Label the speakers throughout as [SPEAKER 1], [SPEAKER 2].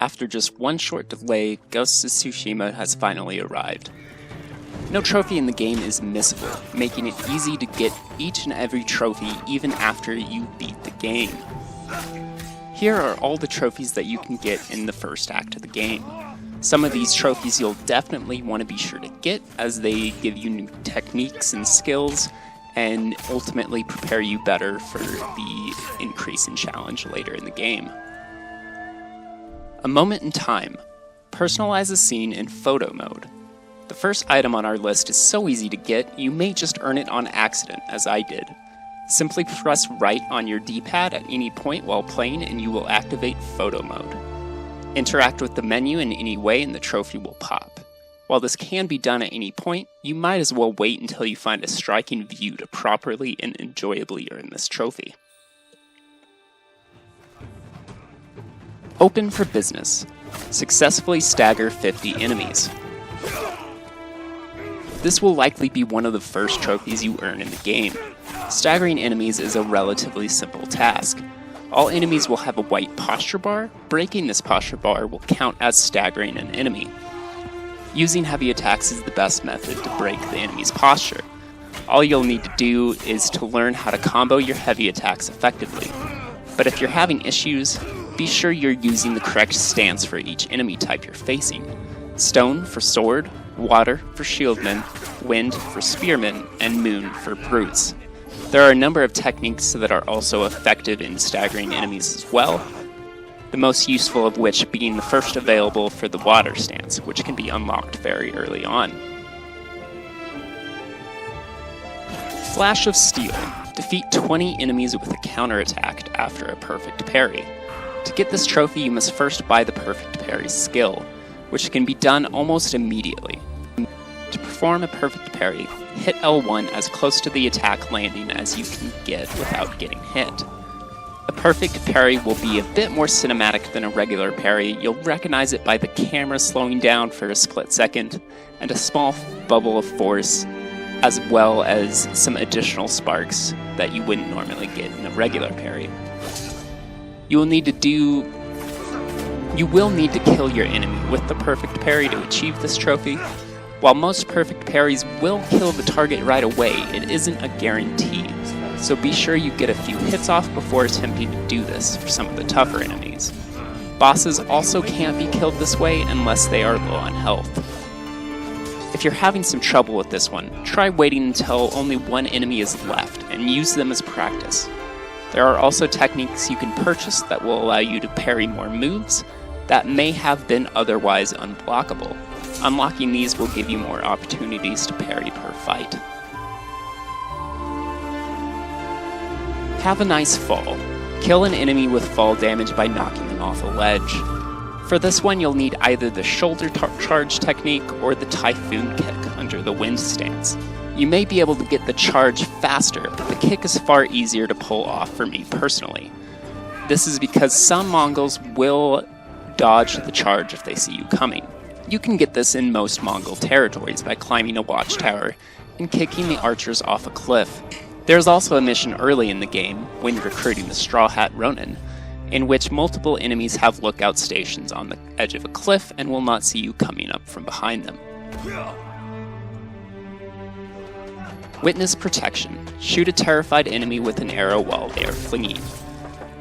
[SPEAKER 1] After just one short delay, Ghost of Tsushima has finally arrived. No trophy in the game is missable, making it easy to get each and every trophy even after you beat the game. Here are all the trophies that you can get in the first act of the game. Some of these trophies you'll definitely want to be sure to get, as they give you new techniques and skills, and ultimately prepare you better for the increase in challenge later in the game. A moment in time. Personalize a scene in photo mode. The first item on our list is so easy to get, you may just earn it on accident, as I did. Simply press right on your D-pad at any point while playing and you will activate photo mode. Interact with the menu in any way and the trophy will pop. While this can be done at any point, you might as well wait until you find a striking view to properly and enjoyably earn this trophy. Open for business. Successfully stagger 50 enemies. This will likely be one of the first trophies you earn in the game. Staggering enemies is a relatively simple task. All enemies will have a white posture bar. Breaking this posture bar will count as staggering an enemy. Using heavy attacks is the best method to break the enemy's posture. All you'll need to do is to learn how to combo your heavy attacks effectively. But if you're having issues, be sure you're using the correct stance for each enemy type you're facing. Stone for sword, water for shieldmen, wind for spearmen, and moon for brutes. There are a number of techniques that are also effective in staggering enemies as well, the most useful of which being the first available for the water stance, which can be unlocked very early on. Flash of Steel. Defeat 20 enemies with a counterattack after a perfect parry. To get this trophy, you must first buy the perfect parry skill, which can be done almost immediately. To perform a perfect parry, hit L1 as close to the attack landing as you can get without getting hit. A perfect parry will be a bit more cinematic than a regular parry. You'll recognize it by the camera slowing down for a split second, and a small bubble of force, as well as some additional sparks that you wouldn't normally get in a regular parry. You will need to kill your enemy with the perfect parry to achieve this trophy. While most perfect parries will kill the target right away, it isn't a guarantee, so be sure you get a few hits off before attempting to do this for some of the tougher enemies. Bosses also can't be killed this way unless they are low on health. If you're having some trouble with this one, try waiting until only one enemy is left and use them as practice. There are also techniques you can purchase that will allow you to parry more moves that may have been otherwise unblockable. Unlocking these will give you more opportunities to parry per fight. Have a nice fall. Kill an enemy with fall damage by knocking them off a ledge. For this one, you'll need either the shoulder charge technique or the typhoon kick under the wind stance. You may be able to get the charge faster, but the kick is far easier to pull off for me personally. This is because some Mongols will dodge the charge if they see you coming. You can get this in most Mongol territories by climbing a watchtower and kicking the archers off a cliff. There's also a mission early in the game, when recruiting the Straw Hat Ronin, in which multiple enemies have lookout stations on the edge of a cliff and will not see you coming up from behind them. Witness Protection. Shoot a terrified enemy with an arrow while they are fleeing.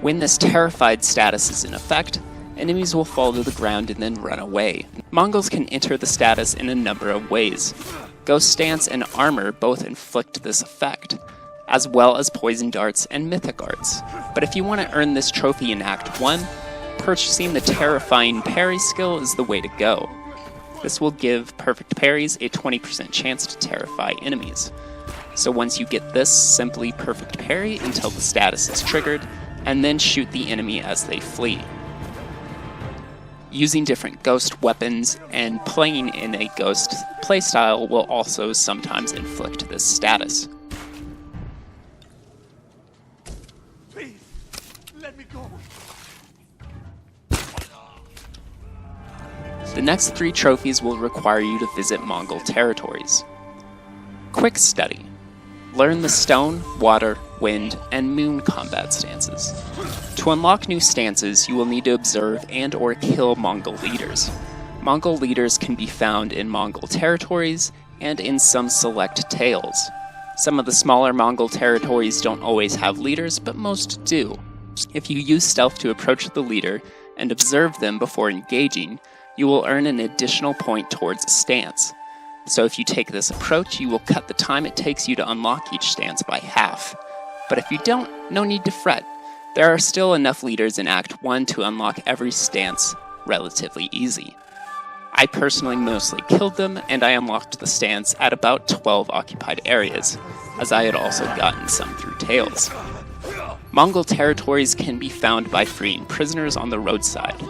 [SPEAKER 1] When this terrified status is in effect, enemies will fall to the ground and then run away. Mongols can enter the status in a number of ways. Ghost Stance and Armor both inflict this effect, as well as Poison Darts and Mythic Arts. But if you want to earn this trophy in Act 1, purchasing the Terrifying Parry skill is the way to go. This will give perfect parries a 20% chance to terrify enemies. So once you get this, simply perfect parry until the status is triggered, and then shoot the enemy as they flee. Using different ghost weapons and playing in a ghost playstyle will also sometimes inflict this status.
[SPEAKER 2] Please, let me go.
[SPEAKER 1] The next 3 trophies will require you to visit Mongol territories. Quick Study. Learn the stone, water, wind, and moon combat stances. To unlock new stances, you will need to observe and/or kill Mongol leaders. Mongol leaders can be found in Mongol territories and in some select tales. Some of the smaller Mongol territories don't always have leaders, but most do. If you use stealth to approach the leader and observe them before engaging, you will earn an additional point towards a stance. So if you take this approach, you will cut the time it takes you to unlock each stance by half. But if you don't, no need to fret. There are still enough leaders in Act 1 to unlock every stance relatively easy. I personally mostly killed them, and I unlocked the stance at about 12 occupied areas, as I had also gotten some through tales. Mongol territories can be found by freeing prisoners on the roadside,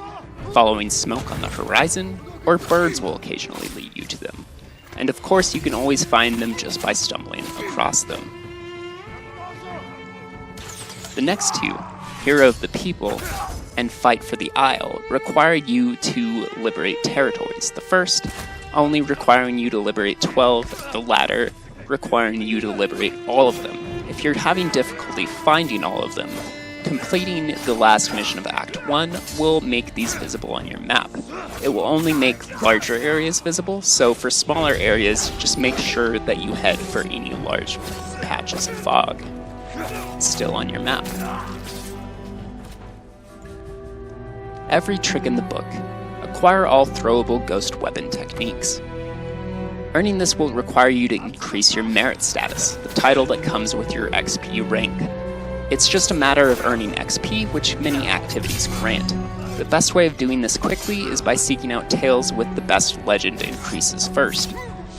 [SPEAKER 1] following smoke on the horizon, or birds will occasionally lead you to them. And of course you can always find them just by stumbling across them. The next two, Hero of the People and Fight for the Isle, require you to liberate territories. The first only requiring you to liberate 12, the latter requiring you to liberate all of them. If you're having difficulty finding all of them, completing the last mission of Act 1 will make these visible on your map. It will only make larger areas visible, so for smaller areas, just make sure that you head for any large patches of fog still on your map. Every trick in the book. Acquire all throwable ghost weapon techniques. Earning this will require you to increase your merit status, the title that comes with your XP rank. It's just a matter of earning XP, which many activities grant. The best way of doing this quickly is by seeking out tales with the best legend increases first,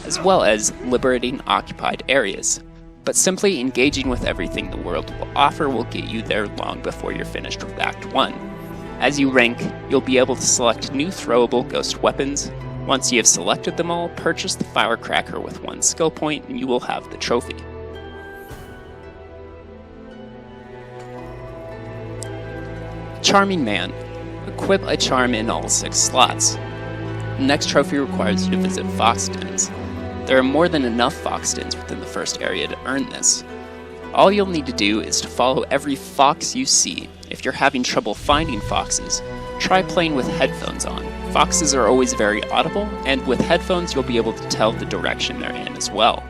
[SPEAKER 1] as well as liberating occupied areas. But simply engaging with everything the world will offer will get you there long before you're finished with Act 1. As you rank, you'll be able to select new throwable ghost weapons. Once you have selected them all, purchase the firecracker with 1 skill point and you will have the trophy. Charming Man. Equip a charm in all 6 slots. The next trophy requires you to visit fox dens. There are more than enough fox dens within the first area to earn this. All you'll need to do is to follow every fox you see. If you're having trouble finding foxes, try playing with headphones on. Foxes are always very audible, and with headphones you'll be able to tell the direction they're in as well.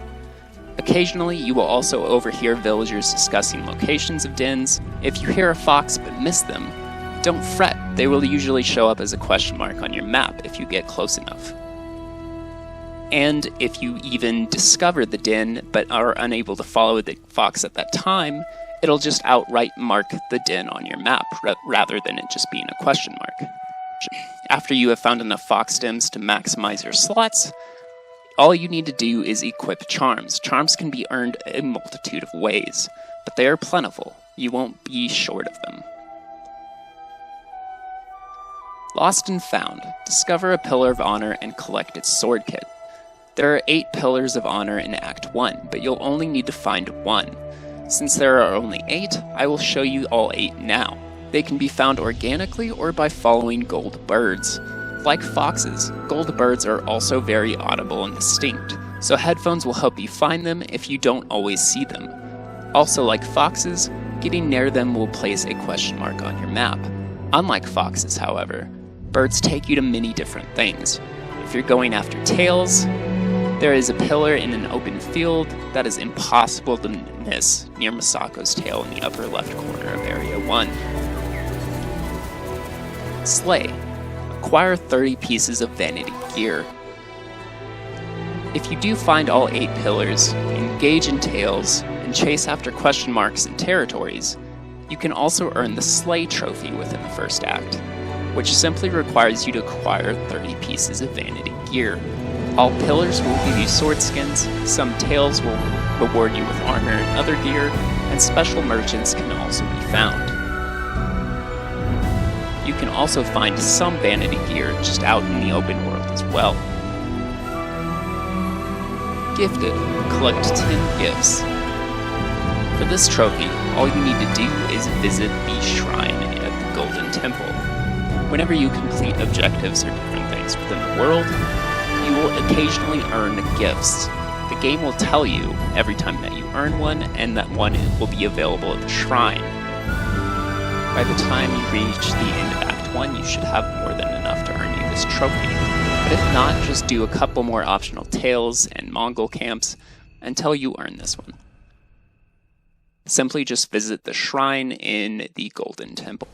[SPEAKER 1] Occasionally, you will also overhear villagers discussing locations of dens. If you hear a fox but miss them, don't fret, they will usually show up as a question mark on your map if you get close enough. And if you even discover the den but are unable to follow the fox at that time, it'll just outright mark the den on your map, rather than it just being a question mark. After you have found enough fox dens to maximize your slots, all you need to do is equip charms. Charms can be earned a multitude of ways, but they are plentiful. You won't be short of them. Lost and Found. Discover a Pillar of Honor and collect its sword kit. There are 8 Pillars of Honor in Act 1, but you'll only need to find 1. Since there are only 8, I will show you all 8 now. They can be found organically or by following gold birds. Like foxes, gold birds are also very audible and distinct, so headphones will help you find them if you don't always see them. Also, like foxes, getting near them will place a question mark on your map. Unlike foxes, however, birds take you to many different things. If you're going after tails, there is a pillar in an open field that is impossible to miss near Masako's tail in the upper left corner of Area 1. Slay. Acquire 30 pieces of Vanity gear. If you do find all 8 pillars, engage in tails, and chase after question marks in territories, you can also earn the Slay trophy within the first act, which simply requires you to acquire 30 pieces of Vanity gear. All pillars will give you sword skins, some tails will reward you with armor and other gear, and special merchants can also be found. You can also find some Vanity gear just out in the open world as well. Gifted. Collect 10 gifts. For this trophy, all you need to do is visit the shrine at the Golden Temple. Whenever you complete objectives or different things within the world, you will occasionally earn gifts. The game will tell you every time that you earn one, and that one will be available at the shrine. By the time you reach the end of Act 1, you should have more than enough to earn you this trophy. But if not, just do a couple more optional tails and Mongol camps until you earn this one. Simply just visit the shrine in the Golden Temple.